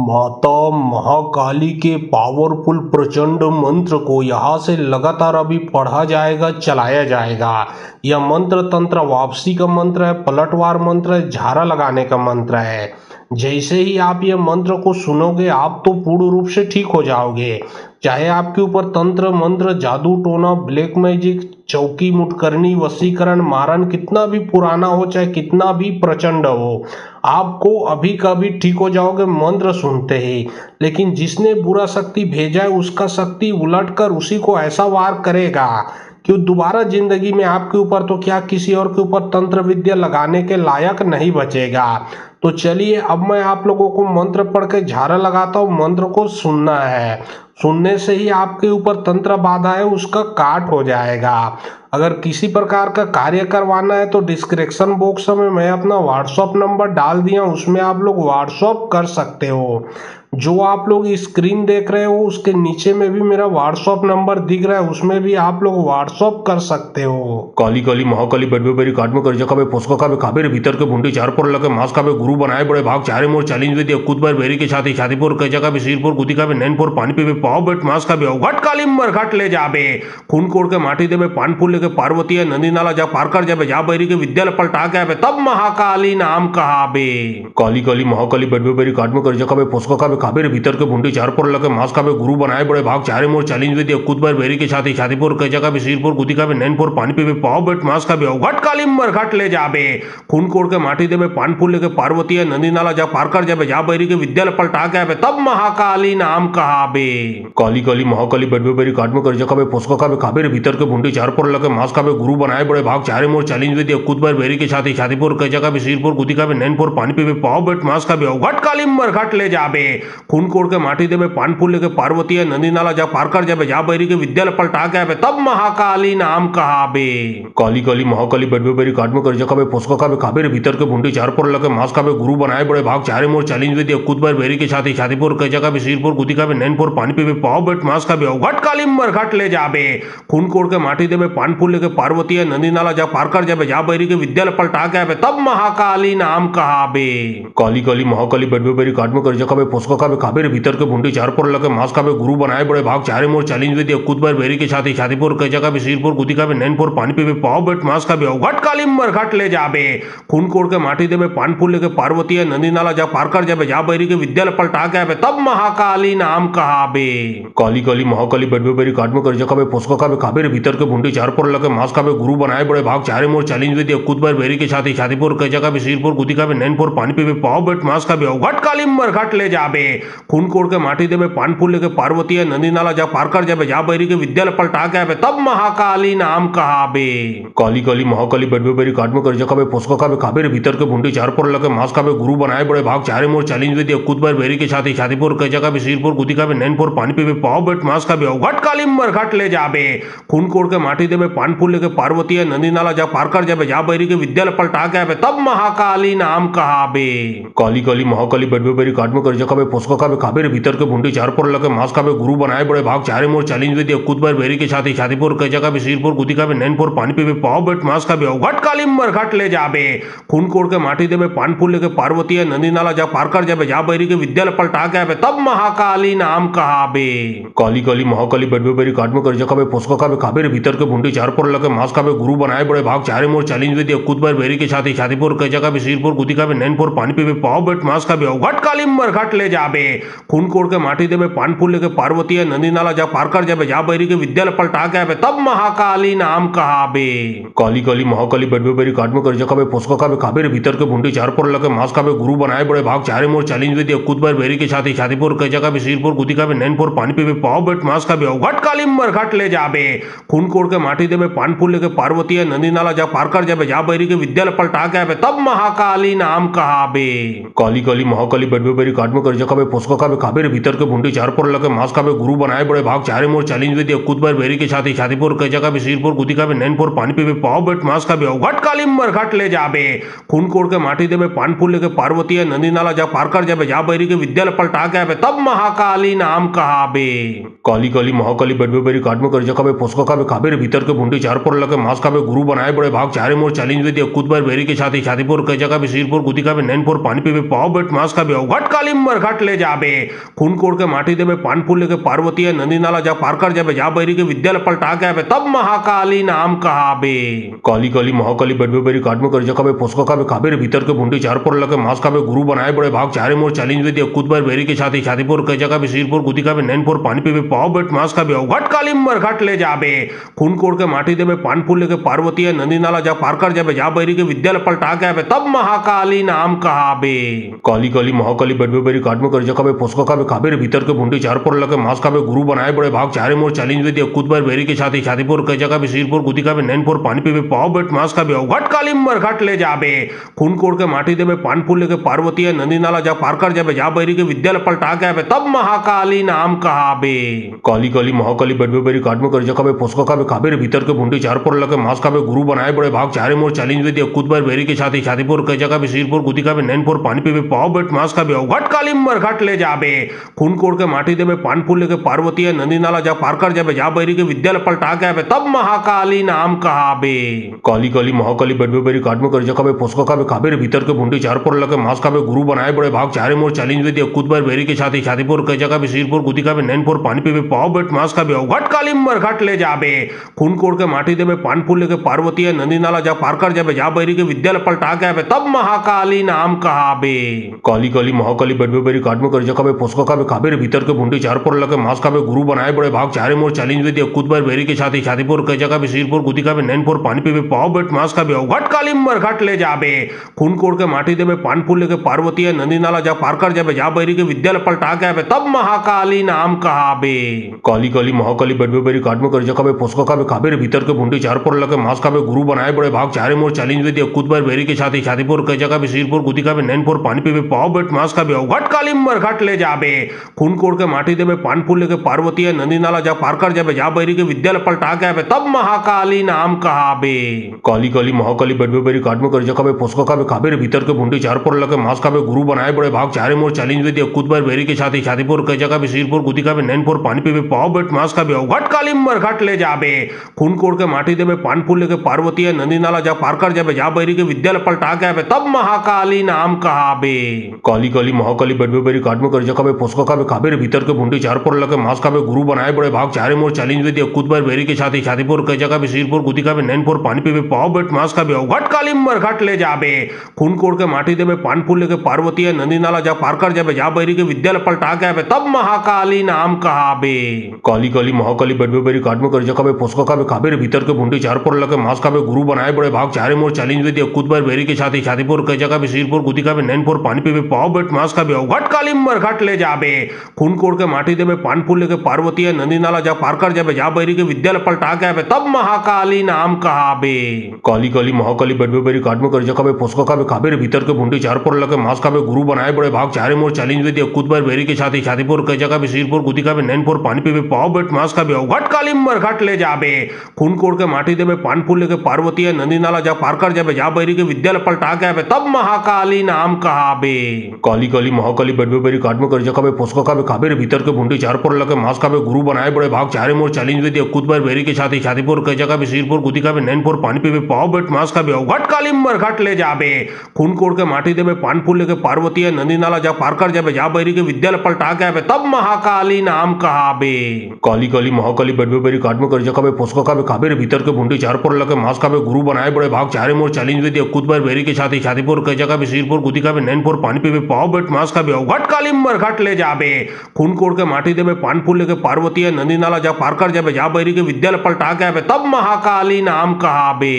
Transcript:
माता महाकाली के पावरफुल प्रचंड मंत्र को यहाँ से लगातार अभी पढ़ा जाएगा, चलाया जाएगा। यह मंत्र तंत्र वापसी का मंत्र है, पलटवार मंत्र है, झारा लगाने का मंत्र है। जैसे ही आप ये मंत्र को सुनोगे आप तो पूर्ण रूप से ठीक हो जाओगे। चाहे आपके ऊपर तंत्र मंत्र जादू टोना ब्लैक मैजिक चौकी मुटकरनी वशीकरण मारन कितना भी पुराना हो, चाहे कितना भी प्रचंड हो, आपको अभी का भी ठीक हो जाओगे मंत्र सुनते ही। लेकिन जिसने बुरा शक्ति भेजा है उसका शक्ति उलट कर उसी को ऐसा वार करेगा कि दोबारा जिंदगी में आपके ऊपर तो क्या किसी और के ऊपर तंत्र विद्या लगाने के लायक नहीं बचेगा। तो चलिए अब मैं आप लोगों को मंत्र पढ़ के झारा लगाता हूँ। मंत्र को सुनना है, सुनने से ही आपके ऊपर तंत्र बाधा है उसका काट हो जाएगा। अगर किसी प्रकार का कार्य करवाना है तो डिस्क्रिप्शन बॉक्स में मैं अपना व्हाट्सअप नंबर डाल दिया, उसमें आप लोग व्हाट्सअप कर सकते हो। जो आप लोग स्क्रीन देख रहे हो उसके नीचे में भी मेरा व्हाट्सअप नंबर दिख रहा है, उसमें भी आप लोग व्हाट्सअप कर सकते हो। काली काली महाकाली बड़बे बड़ी काट में करजा काबे पोस्को काबे खाबे रे भीतर के भुंडी चार पर लगे मास काबे गुरु बनाए बड़े भाग चारे मोर चैलेंज विद कुद बार बेरी के छाती छातीपुर कजा काबे सिरपुर गुदी काबे नैनपुर पानी पीबे पाव बेट मास काबे अवघट काली मरघट ले जाबे खून कोड़ के माटी देबे पान फूल लेके पार्वती है नदी नाला जा पार कर जाबे जा बैरी के विद्यालय पलटा के आबे तब महाकाली नाम कहाबे। काली काली महाकाली बड़बे बड़ी काट में करजा काबे पोस्को काबे खाबे रे भीतर के भुंडी चार पर लगे मास काबे गुरु बनाए बड़े भाग चारे मोर चैलेंज विद कुद बार बेरी के छाती छातीपुर कजा काबे सिरपुर गुदी काबे नैनपुर पानी पीबे पाव बेट मास काबे अवघट काली मरघट ले जाबे खून कोड़ के माटी देबे पान फूल लेके पार्वती है नदी नाला जा पार कर जाबे जा बैरी के विद्यालय पलटा के आबे तब महाकाली नाम कहाबे। काली काली महाकाली बड़बे बड़ी काट में करजा काबे पोस्को काबे खाबे रे भीतर के भुंडी चार पर लगे मास काबे गुरु बनाए बड़े भाग चारे मोर चैलेंज विद कुद बार बेरी के छाती छातीपुर कजा काबे सिरपुर गुदी काबे नैनपुर पानी पीबे पाव बेट मास काबे अवघट काली मरघट ले जाबे खून कोड़ के माटी देबे पान फूल लेके पार्वती है नदी नाला जा पार कर जाबे जा बैरी के विद्यालय पलटा के आबे तब महाकाली नाम कहाबे। काली काली महाकाली बड़बे बड़ी काट में करजा काबे पोस्को काबे खाबे रे भीतर के भुंडी चार पर लगे मास काबे गुरु बनाए बड़े भाग चारे मोर चैलेंज विद कुद बार बेरी के छाती छातीपुर कजा काबे सिरपुर गुदी काबे नैनपुर पानी पीबे पाव बेट मास काबे अवघट काली मरघट ले जाबे खून कोड़ के माटी देबे पान फूल लेके पार्वती है नदी नाला जा पार कर जाबे जा बैरी के विद्यालय पलटा के आबे तब महाकाली नाम कहाबे। काली काली महाकाली बड़बे बड़ी काट में करजा काबे पोस्को काबे खाबे रे भीतर के भुंडी चार पर लगे मास काबे गुरु बनाए बड़े भाग चारे मोर चैलेंज विद कुद बार बेरी के छाती छातीपुर कजा काबे सिरपुर गुदी काबे नैनपुर पानी पीबे पाव बेट मास काबे अवघट काली मरघट ले जाबे खून कोड़ के माटी देबे पान फूल लेके पार्वती है नदी नाला जा पार कर जाबे जा बैरी के विद्यालय पलटा के आबे तब महाकाली नाम कहाबे। काली काली महाकाली बड़बे बड़ी काट में करजा काबे पोस्को काबे खाबे रे भीतर के भुंडी चार पर लगे मास काबे गुरु बनाए बड़े भाग चारे मोर चैलेंज विद कुद बार बेरी के छाती छातीपुर कजा काबे सिरपुर गुदी काबे नैनपुर पानी पीबे पाव बेट मास काबे अवघट काली मरघट ले जाबे खून कोड़ के माटी देबे पान फूल लेके पार्वती है नदी नाला जा पार कर जाबे जा बैरी के विद्यालय पलटा के आबे तब महाकाली नाम कहाबे। काली काली महाकाली बड़बे बड़ी काट में करजा काबे पोस्को काबे खाबे रे भीतर के भुंडी चार पर लगे मास काबे गुरु बनाए बड़े भाग चारे मोर चैलेंज विद कुद बार बेरी के छाती छातीपुर कजा काबे सिरपुर गुदी काबे नैनपुर पानी पीबे पाव बेट मास काबे अवघट काली मरघट ले जाबे खून कोड़ के माटी देबे पान फूल लेके पार्वती है नदी नाला जा पार कर जाबे जा बैरी के विद्यालय पलटा के आबे तब महाकाली नाम कहाबे। काली काली महाकाली बड़बे बड़ी काट में करजा काबे पोस्को काबे खाबे रे भीतर के भुंडी चार पर लगे मास काबे गुरु बनाए बड़े भाग चारे मोर चैलेंज विद कुद बार बेरी के छाती छातीपुर कजा काबे सिरपुर गुदी काबे नैनपुर पानी पीबे पाव बेट मास काबे अवघट काली मरघट ले जाबे खून कोड़ के माटी देबे पान फूल लेके पार्वती है नदी नाला जा पार कर जाबे जा बैरी के विद्यालय पलटा के आबे तब महाकाली नाम कहाबे। काली काली महाकाली बड़बे बड़ी काट में करजा काबे पोस्को काबे खाबे रे भीतर के भुंडी चार पर लगे मास काबे गुरु बनाए बड़े भाग चारे मोर चैलेंज विद कुद बार बेरी के छाती छातीपुर कजा काबे सिरपुर गुदी काबे नैनपुर पानी पीबे पाव बेट मास काबे अवघट काली मरघट ले जाबे खून कोड़ के माटी देबे पान फूल लेके पार्वती है नदी नाला जा पार कर जाबे जा बैरी के विद्यालय पलटा के आबे तब महाकाली नाम कहाबे। काली काली महाकाली बड़बे बड़ी काट में करजा काबे पोस्को काबे खाबे रे भीतर के भुंडी चार पर लगे मास काबे गुरु बनाए बड़े भाग चारे मोर चैलेंज विद कुद बार बेरी के छाती छातीपुर कजा काबे सिरपुर गुदी काबे नैनपुर पानी पीबे पाव बेट मास काबे अवघट काली मरघट ले जाबे खून कोड़ के माटी देबे पान फूल लेके पार्वती है नदी नाला जा पार कर जाबे जा बैरी के विद्यालय पलटा के आबे तब महाकाली नाम कहाबे। काली काली महाकाली बड़बे बड़ी काट में करजा काबे पोस्को काबे खाबे रे भीतर के भुंडी चार पर लगे मास काबे गुरु बनाए बड़े भाग चारे मोर चैलेंज विद कुद बार बेरी के छाती छातीपुर कजा काबे सिरपुर गुदी काबे नैनपुर पानी पीबे पाव बेट मास काबे अवघट काली मरघट ले जाबे खून कोड़ के माटी देबे पान पान फूल लेके पार्वती है नदी नाला जा पार कर जाबे जा बैरी के विद्यालय पलटा के आबे तब महाकाली नाम कहाबे। काली काली महाकाली बेडबे बेरी काट में कर जखाबे फुसका खाबे खाबे रे भीतर के भुंडी चार पर लगे मांस खाबे गुरु बनाए बड़े भाग चारे मोर चैलेंज वे दिया कूद बार बेरी के छाती छातीपुर के जगह सिरपुर गुदी खाबे नैनपुर पानी पीबे पाव बेट मांस खाबे घट काली मर घट ले जाबे खून कोड़ के माटी देबे पान फूल लेके पार्वती है नदी नाला जा पार कर जाबे जा बैरी के विद्यालय पलटा के आबे तब महाकाली नाम कहाबे। काली काली महाकाली बेडबे बेरी काट में कर जखाबे फुसका खाबे खाबे रे भीतर के भुंडी चार पर लगे मांस खाबे गुरु बनाए बड़े भाग चारे मोर चैलेंज वे दिया कूद बार बेरी के छाती छातीपुर के जगह सिरपुर गुदी खाबे नैनपुर पानी पीबे पाव बेट मांस खाबे घट काली मर घट ले जाबे खून कोड़ के माटी देबे पान फूल लेके पार्वती है नदी नाला जा पार कर जाबे जा बैरी के विद्यालय पलटा के आबे तब महाकाली नाम कहाबे। काली काली महाकाली बेडबे बेरी काट में कर जखाबे फुसका खाबे खाबे रे भीतर के भुंडी चार पर लगे मांस खाबे गुरु बनाए बड़े भाग चारे मोर चैलेंज वे दिया कूद बार बेरी के छाती छातीपुर के जगह सिरपुर गुदी खाबे नैनपुर पानी पीबे पाव बेट मांस खाबे घट काली मर घट ले जाबे खून कोड़ के माटी देबे पान फूल लेके पार्वती है नदी नाला जा पार कर जाबे जा बैरी के विद्यालय पलटा के आबे तब महाकाली नाम कहाबे। काली काली महाकाली बेडबे बेरी काट में कर जखाबे फुसका खाबे खाबे रे भीतर के भुंडी चार पर लगे मांस खाबे गुरु बनाए बड़े भाग चारे मोर चैलेंज वे दिया कूद बार बेरी के छाती छातीपुर के जगह सिरपुर गुदी खाबे नैनपुर पानी पीबे पाव बेट मांस खाबे घट काली मर घट ले जाबे खून कोड़ के माटी देबे पान फूल लेके पार्वती है नदी नाला जा पार कर जाबे जा बैरी के विद्यालय पलटा के आबे तब महाकाली नाम कहाबे। काली काली महाकाली बेडबे बेरी काट में कर जखाबे फुसका खाबे खाबे रे भीतर के भुंडी चार पर लगे मांस खाबे गुरु बनाए बड़े भाग चारे मोर चैलेंज वे दिया कूद बार बेरी के छाती छातीपुर के जगह सिरपुर गुदी खाबे नैनपुर पानी पीबे पाव बेट मांस खाबे घट काली मर घट ले जाबे खून कोड़ के माटी देबे पान फूल लेके पार्वती है नदी नाला जा पार कर जाबे जा बैरी के विद्यालय पलटा के आबे तब महाकाली नाम कहाबे। काली काली महाकाली बेडबे बेरी काट में कर जखाबे फुसका खाबे खाबे रे भीतर के भुंडी चार पर लगे मांस खाबे गुरु बनाए बड़े भाग चारे मोर चैलेंज वे दिया कूद बार बेरी के छाती छातीपुर के जगह सिरपुर गुदी खाबे नैनपुर पानी पीबे पाव बेट मांस खाबे घट काली मर घट ले जाबे खून कोड़ के माटी देबे पान फूल लेके पार्वती है नदी नाला जा पार कर जाबे जा बैरी के विद्यालय पलटा के आबे तब महाकाली नाम कहाबे। काली काली महाकाली बेडबे बेरी काट में कर जखाबे फुसका खाबे खाबे रे भीतर के भुंडी चार पर लगे मांस खाबे गुरु बनाए बड़े भाग चारे मोर चैलेंज वे दिया कूद बार बेरी के छाती छातीपुर के जगह सिरपुर गुदी खाबे नैनपुर पानी पीबे पाव बेट मांस खाबे घट काली मर घट ले जाबे खून कोड़ के माटी देबे पान फूल लेके पार्वती है नदी नाला जा पार कर जाबे जा बैरी के विद्यालय पलटा के आबे तब महाकाली नाम कहाबे। काली काली महाकाली बेडबे बेरी काट में कर जखाबे फुसका खाबे खाबे रे भीतर के भुंडी चार पर लगे मांस खाबे गुरु बनाए बड़े भाग चारे मोर चैलेंज वे दिया कूद बार बेरी के छाती छातीपुर के जगह सिरपुर गुदी खाबे नैनपुर पानी पीबे पाव बेट मांस खाबे घट काली मर घट ले जाबे खून कोड़ के माटी देबे पान फूल लेके पार्वती है नदी नाला जा पार कर जाबे जा बैरी के विद्यालय पलटा के आबे तब महाकाली नाम कहाबे। काली काली महाकाली बेडबे बेरी काट में कर जखाबे फुसका खाबे खाबे रे भीतर के भुंडी चार पर लगे मांस खाबे गुरु बनाए बड़े भाग चारे मोर चैलेंज वे दिया कूद बार बेरी के छाती छातीपुर के जगह सिरपुर गुदी खाबे नैनपुर पानी पीबे पाव बेट मांस खाबे घट काली मर घट ले जाबे खून कोड़ के माटी देबे पान फूल लेके पार्वती है नदी नाला जा पार कर जाबे जा बैरी के विद्यालय पलटा के आबे तब महाकाली नाम कहाबे। काली काली महाकाली बेडबे बेरी काट में कर जखाबे फुसका खाबे खाबे रे भीतर के भुंडी चार पर लगे मांस खाबे गुरु बनाए बड़े भाग चारे मोर चैलेंज वे दिया कूद बार बेरी के छाती छातीपुर के जगह सिरपुर गुदी खाबे नैनपुर पानी पीबे पाव बेट मांस खाबे घट काली मर घट ले जाबे खून कोड़ के माटी देबे पान फूल लेके पार्वती है नदी नाला जा पार कर जाबे जा बैरी के विद्यालय पलटा के आबे तब महाकाली नाम कहाबे। काली काली महाकाली बेडबे बेरी काट में कर जखाबे फुसका खाबे खाबे रे भीतर के भुंडी चार पर लगे मांस खाबे गुरु बनाए बड़े भाग चारे मोर चैलेंज वे दिया कूद बार बेरी के छाती छातीपुर के जगह सिरपुर गुदी खाबे नैनपुर पानी पीबे पाव बेट मांस खाबे घट काली मर घट ले जाबे खून कोड़ के माटी देबे पान फूल लेके पार्वती है नदी नाला जा पार कर जाबे जा बैरी के विद्यालय पलटा के आबे तब महाकाली नाम कहाबे। काली काली महाकाली बेडबे बेरी काट में कर जखाबे फुसका खाबे खाबे रे भीतर के भुंडी चार पर लगे मांस खाबे गुरु बनाए बड़े भाग चारे मोर चैलेंज वे दिया कूद बार बेरी के छाती छातीपुर के जगह सिरपुर गुदी खाबे नैनपुर पानी पीबे पाव बेट मांस खाबे घट काली मर घट ले जाबे खून कोड़ के माटी देबे पान फूल लेके पार्वती है नदी नाला जा पार कर जाबे जा बैरी के विद्यालय पलटा के आबे तब महाकाली नाम कहाबे। काली काली महाकाली बेडबे बेरी काट में कर जखाबे फुसका खाबे खाबे रे भीतर के भुंडी चार पर लगे मांस खाबे गुरु बनाए बड़े भाग चारे मोर चैलेंज वे दिया कूद बार बेरी के छाती छातीपुर के जगह सिरपुर गुदी खाबे नैनपुर पानी पीबे पाव बेट मांस खाबे घट काली मर घट ले जाबे खून कोड़ के माटी देबे पान फूल लेके पार्वती है नदी नाला जा पार कर जाबे जा बैरी के विद्यालय पलटा के आबे तब महाकाली नाम कहाबे।